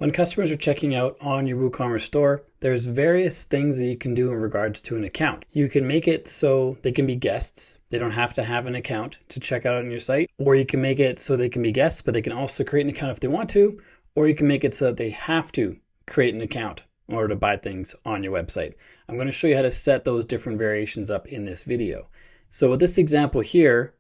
When customers are checking out on your WooCommerce store, there's various things that you can do in regards to an account. You can make it so they can be guests. They don't have to have an account to check out on your site. Or you can make it so they can be guests, but they can also create an account if they want to. Or you can make it so that they have to create an account in order to buy things on your website. I'm going to show you how to set those different variations up in this video. So with this example here,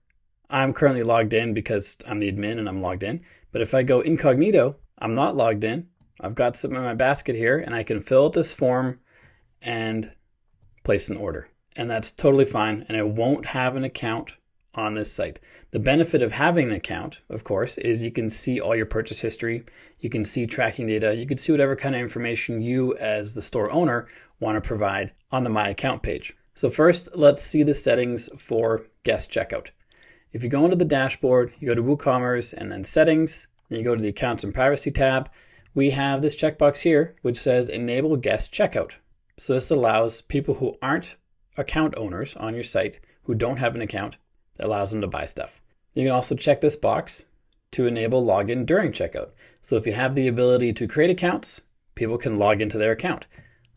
I'm currently logged in because I'm the admin and I'm logged in. But if I go incognito, I'm not logged in. I've got something in my basket here and I can fill out this form and place an order. And that's totally fine. And I won't have an account on this site. The benefit of having an account, of course, is you can see all your purchase history. You can see tracking data. You can see whatever kind of information you as the store owner want to provide on the My Account page. So first, let's see the settings for guest checkout. If you go into the dashboard, you go to WooCommerce and then settings, and you go to the accounts and privacy tab, we have this checkbox here, which says enable guest checkout. So this allows people who aren't account owners on your site, who don't have an account, that allows them to buy stuff. You can also check this box to enable login during checkout. So if you have the ability to create accounts, people can log into their account.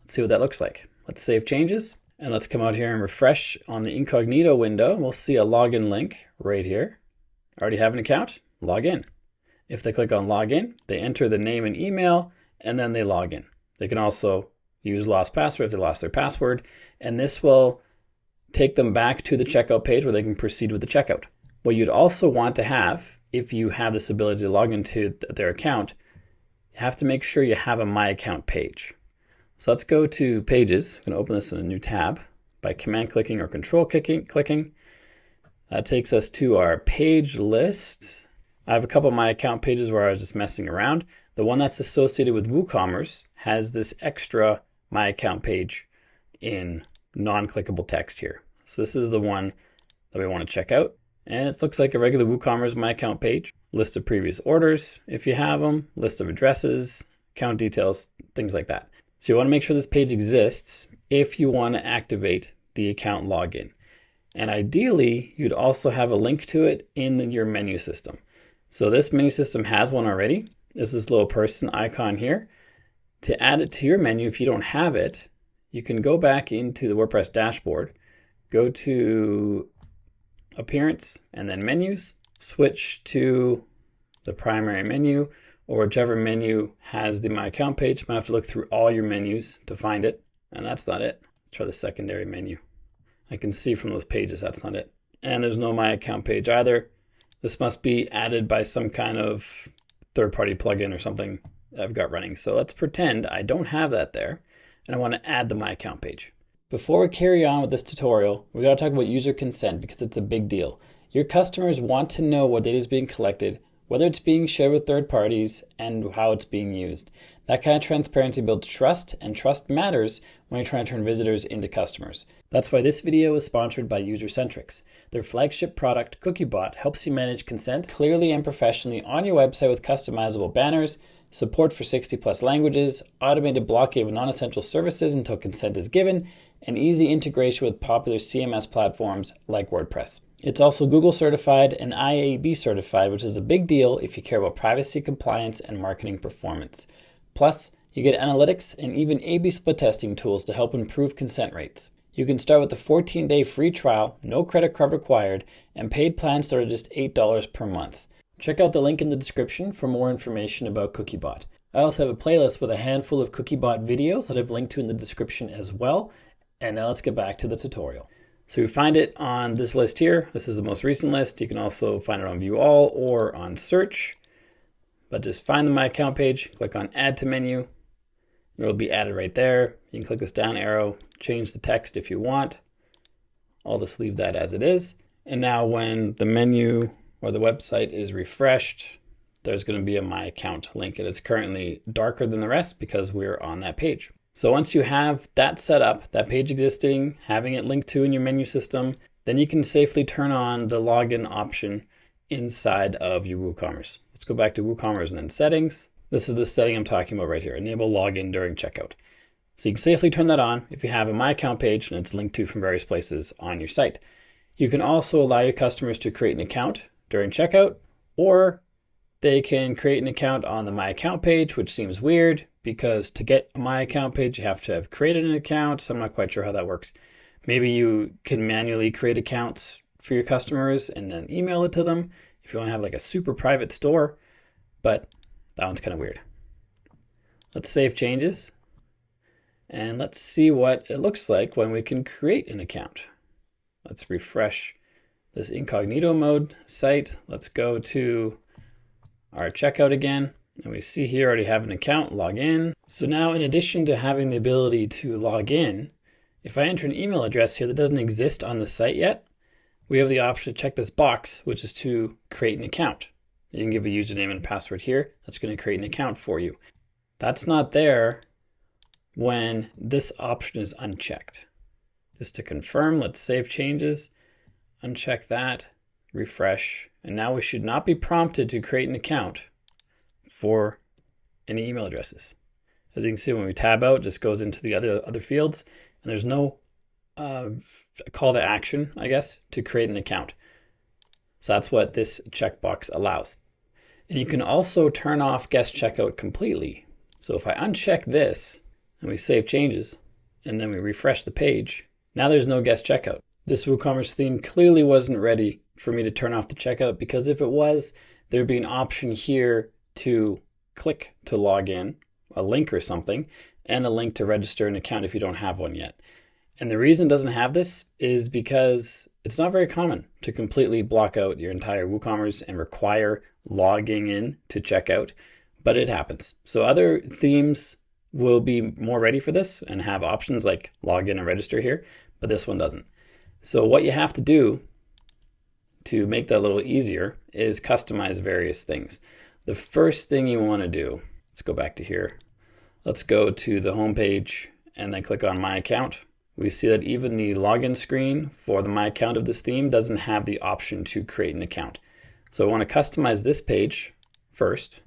Let's see what that looks like. Let's save changes and let's come out here and refresh on the incognito window. We'll see a login link right here. Already have an account? Log in. If they click on login, they enter the name and email, and then they log in. They can also use lost password if they lost their password, and this will take them back to the checkout page where they can proceed with the checkout. What you'd also want to have, if you have this ability to log into their account, you have to make sure you have a My Account page. So let's go to Pages. I'm going to open this in a new tab by command clicking or control clicking. That takes us to our page list. I have a couple of My Account pages where I was just messing around. The one that's associated with WooCommerce has this extra My Account page in non-clickable text here. So this is the one that we want to check out. And it looks like a regular WooCommerce My Account page. List of previous orders, if you have them, list of addresses, account details, things like that. So you want to make sure this page exists if you want to activate the account login. And ideally, you'd also have a link to it in your menu system. So this menu system has one already. There's this little person icon here. To add it to your menu, if you don't have it, you can go back into the WordPress dashboard, go to Appearance and then Menus, switch to the primary menu or whichever menu has the My Account page. You might have to look through all your menus to find it, and that's not it. Try the secondary menu. I can see from those pages that's not it. And there's no My Account page either. This must be added by some kind of third-party plugin or something that I've got running. So let's pretend I don't have that there, and I want to add the My Account page. Before we carry on with this tutorial, we got to talk about user consent because it's a big deal. Your customers want to know what data is being collected, whether it's being shared with third parties, and how it's being used. That kind of transparency builds trust, and trust matters when you're trying to turn visitors into customers. That's why this video is sponsored by Usercentrics. Their flagship product, CookieBot, helps you manage consent clearly and professionally on your website with customizable banners, support for 60+ languages, automated blocking of non-essential services until consent is given, and easy integration with popular CMS platforms like WordPress. It's also Google certified and IAB certified, which is a big deal if you care about privacy, compliance, and marketing performance. Plus, you get analytics and even A/B split testing tools to help improve consent rates. You can start with a 14-day free trial, no credit card required, and paid plans start at just $8 per month. Check out the link in the description for more information about CookieBot. I also have a playlist with a handful of CookieBot videos that I've linked to in the description as well. And now let's get back to the tutorial. So we find it on this list here. This is the most recent list. You can also find it on View All or on Search. But just find the My Account page, click on Add to Menu. It'll be added right there. You can click this down arrow, change the text if you want. I'll just leave that as it is. And now when the menu or the website is refreshed, there's going to be a My Account link. And it's currently darker than the rest because we're on that page. So once you have that set up, that page existing, having it linked to in your menu system, then you can safely turn on the login option inside of your WooCommerce. Let's go back to WooCommerce and then Settings. This is the setting I'm talking about right here, enable login during checkout. So you can safely turn that on if you have a My Account page and it's linked to from various places on your site. You can also allow your customers to create an account during checkout, or They can create an account on the My Account page, which seems weird because to get a My Account page, you have to have created an account. So I'm not quite sure how that works. Maybe you can manually create accounts for your customers and then email it to them if you want to have like a super private store, but that one's kind of weird. Let's save changes and let's see what it looks like when we can create an account. Let's refresh this incognito mode site. Let's go to our checkout again. And we see here I already have an account, log in. So now in addition to having the ability to log in, if I enter an email address here that doesn't exist on the site yet, we have the option to check this box, which is to create an account. You can give a username and a password here. That's going to create an account for you. That's not there when this option is unchecked. Just to confirm, let's save changes, uncheck that, refresh, and now we should not be prompted to create an account for any email addresses. As you can see, when we tab out, it just goes into the other fields, and there's no call to action, I guess, to create an account. So that's what this checkbox allows. And you can also turn off guest checkout completely. So if I uncheck this and we save changes and then we refresh the page, now there's no guest checkout. This WooCommerce theme clearly wasn't ready for me to turn off the checkout, because if it was, there'd be an option here to click to log in, a link or something, and a link to register an account if you don't have one yet. And the reason it doesn't have this is because it's not very common to completely block out your entire WooCommerce and require logging in to checkout, but it happens. So other themes will be more ready for this and have options like log in and register here, but this one doesn't. So what you have to do to make that a little easier is customize various things. The first thing you want to do, let's go back to here. Let's go to the home page and then click on My Account. We see that even the login screen for the My Account of this theme doesn't have the option to create an account. So I want to customize this page first.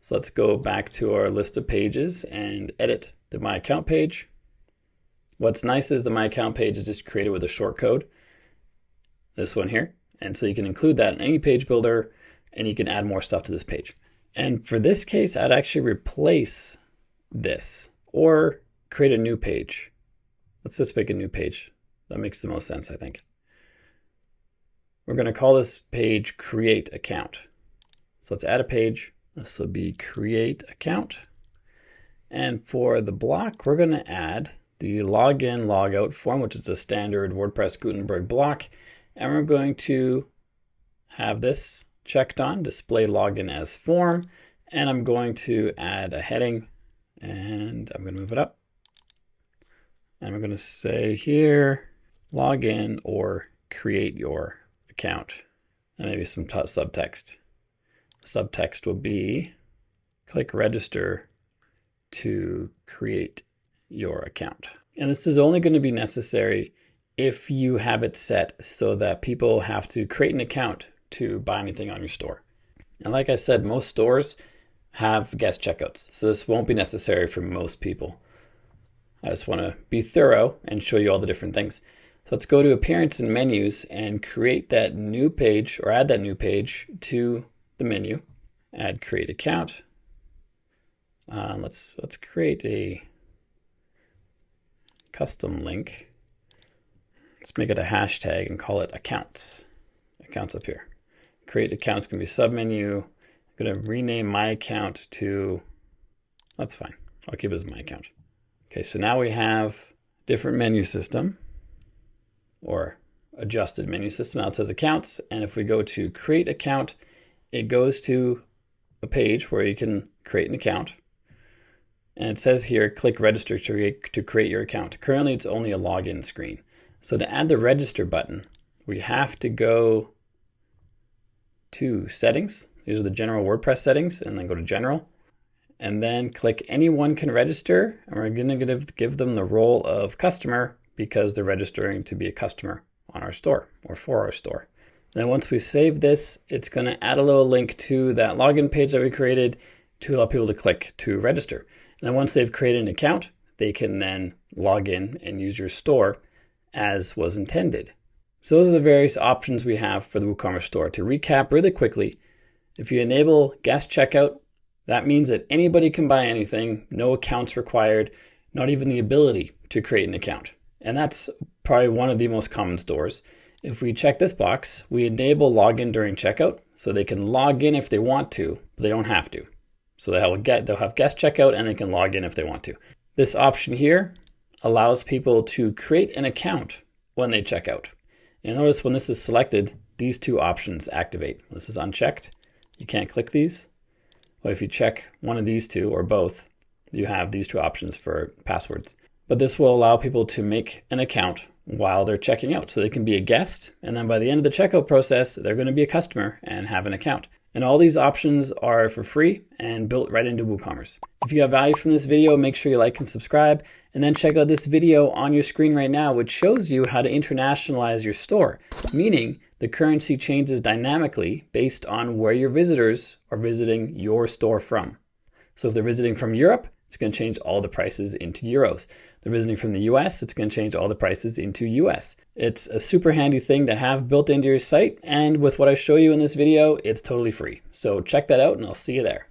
So let's go back to our list of pages and edit the My Account page. What's nice is the My Account page is just created with a short code, this one here. And so you can include that in any page builder and you can add more stuff to this page. And for this case, I'd actually replace this or create a new page. Let's just make a new page. That makes the most sense, I think. We're going to call this page Create Account. So let's add a page. This will be Create Account. And for the block, we're going to add the login logout form, which is a standard WordPress Gutenberg block. And we're going to have this checked on, display login as form. And I'm going to add a heading and I'm going to move it up. And we're going to say here, login or create your account. And maybe some subtext. Subtext will be, click register to create your account. And this is only going to be necessary if you have it set so that people have to create an account to buy anything on your store. And like I said, most stores have guest checkouts. So this won't be necessary for most people. I just want to be thorough and show you all the different things. So let's go to Appearance and Menus and create that new page or add that new page to the menu. Add Create Account. Let's create a custom link. Let's make it a hashtag and call it Accounts. Accounts up here. Create Accounts can be submenu. I'm going to rename my account to, that's fine. I'll keep it as my account. Okay, so now we have different menu system or adjusted menu system. Now it says accounts. And if we go to create account, it goes to a page where you can create an account. And it says here, click register to create your account. Currently, it's only a login screen. So to add the register button, we have to go to settings. These are the general WordPress settings, and then go to general. And then click anyone can register, and we're going to give them the role of customer because they're registering to be a customer on our store or for our store. Then once we save this, it's going to add a little link to that login page that we created to allow people to click to register. And then once they've created an account, they can then log in and use your store as was intended. So those are the various options we have for the WooCommerce store. To recap really quickly, If you enable guest checkout, that means that anybody can buy anything, no accounts required, not even the ability to create an account. And that's probably one of the most common stores. If we check this box, we enable login during checkout, so they can log in if they want to, but they don't have to. So they'll have guest checkout and they can log in if they want to. This option here allows people to create an account when they check out. And notice when this is selected, these two options activate. This is unchecked. You can't click these. Well, if you check one of these two or both, you have these two options for passwords. But this will allow people to make an account while they're checking out. So they can be a guest, and then by the end of the checkout process, they're going to be a customer and have an account. And all these options are for free and built right into WooCommerce. If you have value from this video, make sure you like and subscribe, and then check out this video on your screen right now, which shows you how to internationalize your store, meaning the currency changes dynamically based on where your visitors are visiting your store from. So if they're visiting from Europe, it's going to change all the prices into euros. They're visiting from the US, it's going to change all the prices into US. It's a super handy thing to have built into your site, and with what I show you in this video, it's totally free. So check that out and I'll see you there.